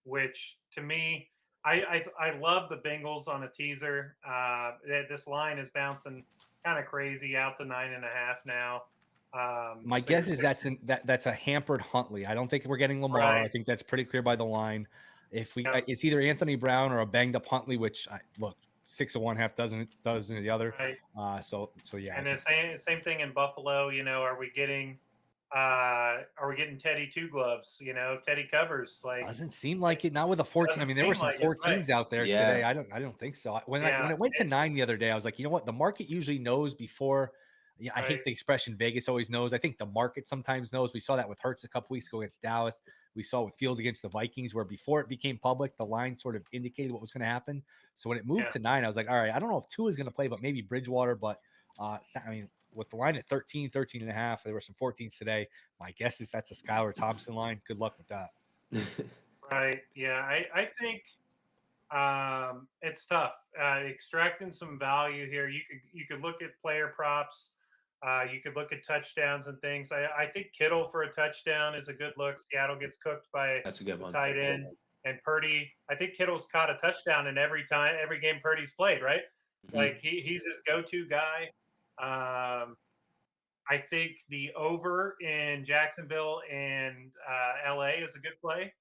which to me, I love the Bengals on a teaser. This line is bouncing kind of crazy out to 9.5 now. My guess is that's a hampered Huntley. I don't think we're getting Lamar. Right. I think that's pretty clear by the line. It's either Anthony Brown or a banged up Huntley, which 6 of one, half dozen of the other. Right. So yeah. And the same thing in Buffalo. Are we getting Teddy two gloves? Teddy covers. Doesn't seem like it. Not with a 14. I mean, there were some 14s out there today. I don't think so. When it went to 9 the other day, I was like, you know what? The market usually knows before. Yeah, I hate the expression Vegas always knows. I think the market sometimes knows. We saw that with Hurts a couple weeks ago against Dallas. We saw it with Fields against the Vikings, where before it became public, the line sort of indicated what was going to happen. So when it moved to 9, I was like, all right, I don't know if Tua is going to play, but maybe Bridgewater. But I mean, with the line at 13.5, there were some 14s today. My guess is that's a Skylar Thompson line. Good luck with that. Right. Yeah, I think it's tough. Extracting some value here. You could look at player props. You could look at touchdowns and things. I think Kittle for a touchdown is a good look. Seattle gets cooked by that's a good one. Tight end. And Purdy, I think Kittle's caught a touchdown in every game Purdy's played, right? Mm-hmm. He's his go-to guy. I think the over in Jacksonville and LA is a good play.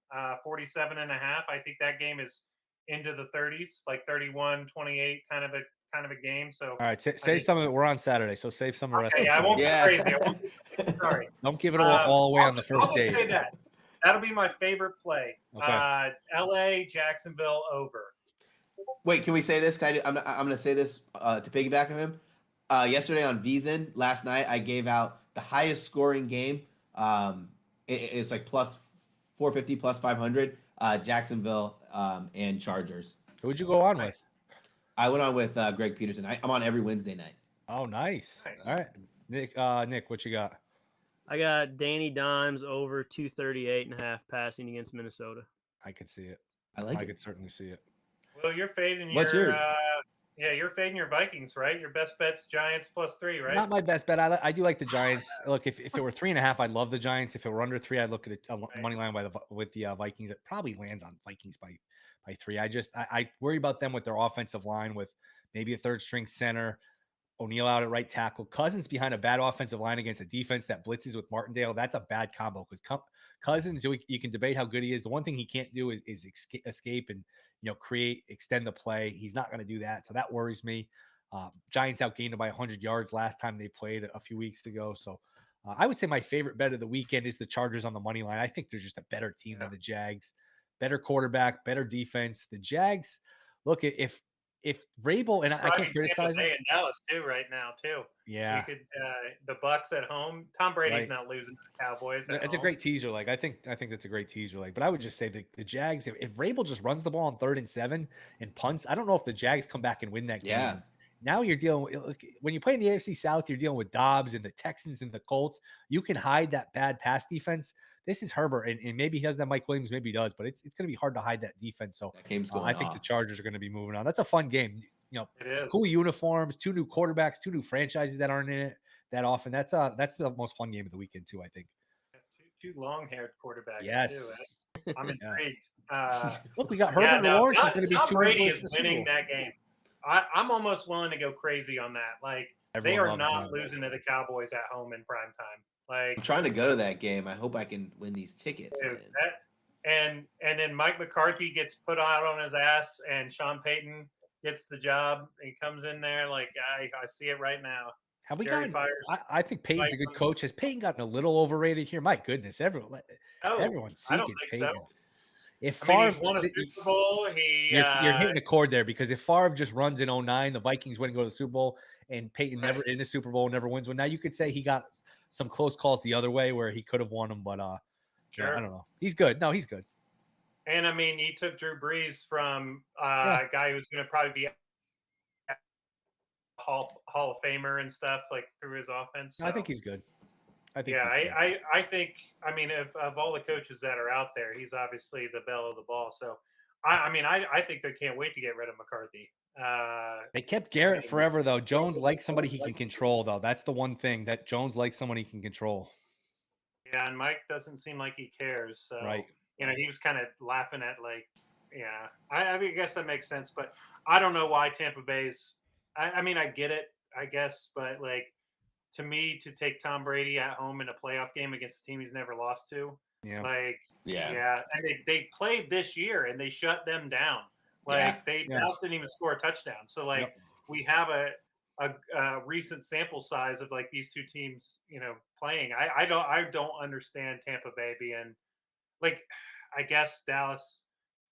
47.5. I think that game is into the 30s, like 31-28 kind of a game. So all right, save some of it. We're on Saturday, so save some of the rest. Okay, I won't be crazy. Sorry. Don't give it all away on the first day. I'll say that. That'll be my favorite play. Okay. LA, Jacksonville over. Wait, can we say this? I'm going to say this to piggyback on him. yesterday on VSiN. Last night I gave out the highest scoring game. It's like plus 450, plus 500. Jacksonville and Chargers. Who'd you go on with? I went on with Greg Peterson. I'm on every Wednesday night. Oh, nice. Nice. All right, Nick, what you got? I got Danny Dimes over 238.5 passing against Minnesota. I could see it. I could certainly see it. Well, you're fading your. What's yours? You're fading your Vikings, right? Your best bet's Giants +3, right? Not my best bet. I do like the Giants. Look, if it were 3.5, I'd love the Giants. If it were under 3, I'd look at a money line with the Vikings. It probably lands on Vikings by 3. I worry about them with their offensive line, with maybe a third string center, O'Neal out at right tackle, Cousins behind a bad offensive line against a defense that blitzes with Martindale. That's a bad combo because Cousins, you can debate how good he is. The one thing he can't do is escape and extend the play. He's not going to do that, so that worries me. Giants outgained him by 100 yards last time they played a few weeks ago. So I would say my favorite bet of the weekend is the Chargers on the money line. I think they're just a better team than the Jags. Better quarterback, better defense. The Jags, look, if Vrabel, and I can't criticize him. In Dallas too right now too. Yeah, you could the Bucks at home. Tom Brady's not losing to the Cowboys. It's a great teaser leg. I think that's a great teaser leg. But I would just say the Jags, if Vrabel just runs the ball on 3rd and 7 and punts, I don't know if the Jags come back and win that game. Yeah. Now you're dealing with, when you play in the AFC South, you're dealing with Dobbs and the Texans and the Colts. You can hide that bad pass defense. This is Herbert, and maybe he has that Mike Williams, maybe he does, but it's going to be hard to hide that defense. So that game's going I think the Chargers are going to be moving on. That's a fun game. It is. Cool uniforms, 2 new quarterbacks, 2 new franchises that aren't in it that often. That's the most fun game of the weekend too, I think. Two long-haired quarterbacks. Yes. Too. I'm intrigued. Look, we got Herbert and Lawrence is going to be Tom 2 Brady is winning that game. I'm almost willing to go crazy on that. Like, they are not losing to the Cowboys at home in prime time. Like, I'm trying to go to that game. I hope I can win these tickets. Dude, and then Mike McCarthy gets put out on his ass, and Sean Payton gets the job. He comes in there like I see it right now. Have we gotten? I think Payton's a good coach. Has Payton gotten a little overrated here? My goodness, everyone's seeking I don't think Payton. so. If Favre he's won a Super Bowl, you're hitting a chord there, because if Favre just runs in 2009, the Vikings wouldn't go to the Super Bowl, and Peyton never in the Super Bowl, never wins one. Now you could say he got some close calls the other way where he could have won them, but sure. Yeah, I don't know. He's good. No, he's good. And he took Drew Brees from a guy who's going to probably be a Hall of Famer and stuff, like, through his offense. So. I think he's good. I think. Yeah, I think. If of all the coaches that are out there, he's obviously the belle of the ball. So, I think they can't wait to get rid of McCarthy. They kept Garrett forever, though. Jones likes somebody he can control, though. That's the one thing that Jones likes, someone he can control. Yeah, and Mike doesn't seem like he cares. So, right. He was kind of laughing at, like, yeah. I guess that makes sense, but I don't know why Tampa Bay's. I get it, I guess, but, like, to me, to take Tom Brady at home in a playoff game against a team he's never lost to, and they played this year and they shut them down. Like, Dallas didn't even score a touchdown. So, like, we have a recent sample size of, like, these two teams, playing. I don't understand Tampa Bay being, like, I guess Dallas,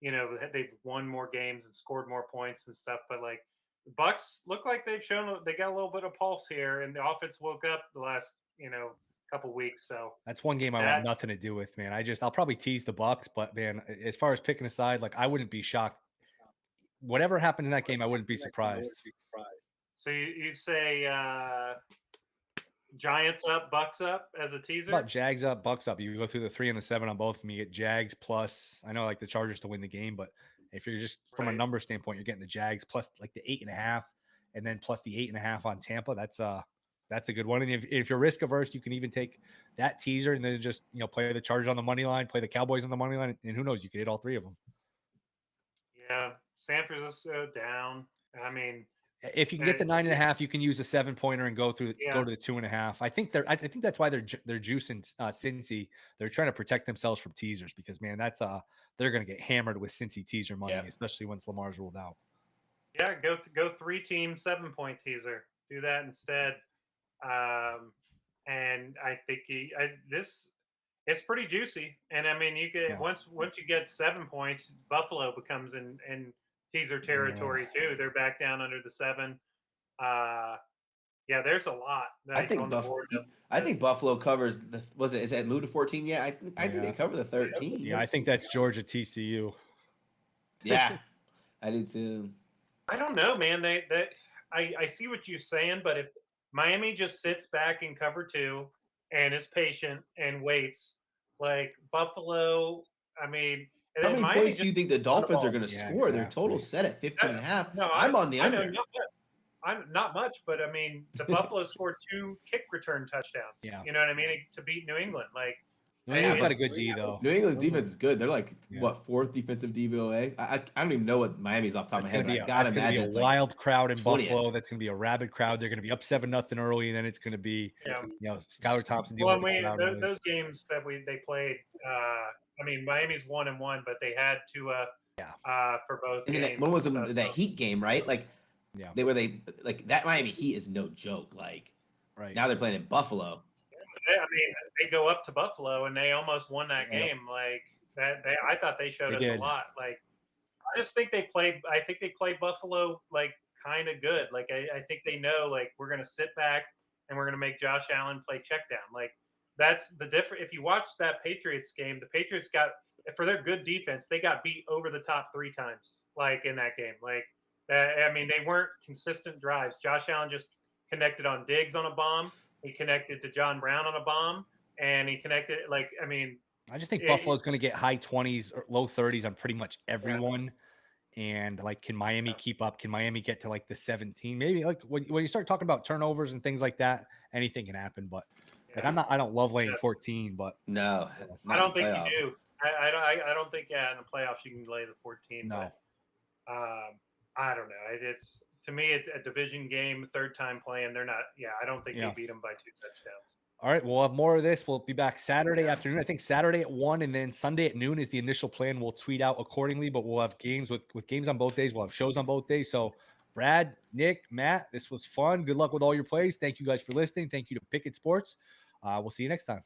they've won more games and scored more points and stuff, but, like, the Bucks look like they've shown they got a little bit of pulse here, and the offense woke up the last, couple weeks. So that's one game I want nothing to do with, man. I'll probably tease the Bucks, but, man, as far as picking a side, like, I wouldn't be shocked. Whatever happens in that game, I wouldn't be surprised. So you'd say Giants up, Bucks up as a teaser? About Jags up, Bucks up. You go through the 3 and the 7 on both of them. You get Jags plus. I know, like, the Chargers to win the game, but if you're just from a number standpoint, you're getting the Jags plus, like, the 8.5, and then plus the 8.5 on Tampa. That's a good one. And if you're risk averse, you can even take that teaser and then just play the Chargers on the money line, play the Cowboys on the money line, and who knows, you could hit all 3 of them. Yeah, San Francisco down. If you can get the 9.5, you can use a 7-pointer and go to the 2.5. I think that's why they're juicing Cincy. They're trying to protect themselves from teasers because, man, that's they're going to get hammered with Cincy teaser money, especially once Lamar's ruled out. Yeah, go 3-team 7-point teaser. Do that instead. And I think it's pretty juicy. And you could once you get 7 points, Buffalo becomes in teaser territory too. They're back down under the 7. Yeah, there's a lot. I think I think Buffalo covers the. Is it moved to 14 yet? I think they cover the 13. Yeah, I think that's Georgia TCU. Yeah, I do too. I don't know, man. I see what you're saying, but if Miami just sits back in cover 2 and is patient and waits, like Buffalo, I mean, and How then many Miami points do you just think the Dolphins are ball. going to Yeah, score? Their exactly. total set at 15 and a half. No, I'm on the I know under. not much. I'm not much, but I mean, the Buffalo scored 2 kick return touchdowns. Yeah. You know what I mean, to beat New England. Like, New England's got a it's- good D though. New England's defense is good. They're like Yeah. what, 4th defensive DVOA? I don't even know what Miami's off the top of my head. But I gotta That's gonna imagine be it's a like wild crowd in 20th. Buffalo. That's gonna be a rabid crowd. They're gonna be up 7-0 early, and then it's gonna be Yeah. Skylar Thompson. Well, dealing with the crowd early. those games that they played. I mean, Miami's 1-1, but they had to for both And then games. when was and stuff, that so- Heat game, right? Like they like that Miami Heat is no joke. Like now they're playing in Buffalo. I mean, they go up to Buffalo and they almost won that game. Like that, I thought they showed us a lot. Like I just think they play. I think they play Buffalo like kind of good. Like I think they know like we're gonna sit back and we're gonna make Josh Allen play check down. Like that's the difference. If you watch that Patriots game, the Patriots got for their good defense, they got beat over the top 3 times. Like in that game, like I mean, they weren't consistent drives. Josh Allen just connected on Diggs on a bomb. He connected to John Brown on a bomb, and he connected I just think Buffalo's going to get high 20s or low 30s on pretty much everyone. Yeah. And like, can Miami keep up? Can Miami get to like the 17? Maybe like when you start talking about turnovers and things like that, anything can happen. But like, I don't love laying 14, but no, I don't think you do. I don't think in the playoffs you can lay the 14. No, but, I don't know. It's to me a division game, 3rd time playing. They're not. Yeah, I don't think they beat them by 2 touchdowns. All right, we'll have more of this. We'll be back Saturday afternoon. I think Saturday at 1 and then Sunday at noon is the initial plan. We'll tweet out accordingly, but we'll have games with games on both days. We'll have shows on both days. So Brad, Nick, Matt, this was fun. Good luck with all your plays. Thank you guys for listening. Thank you to Pickett Sports. We'll see you next time.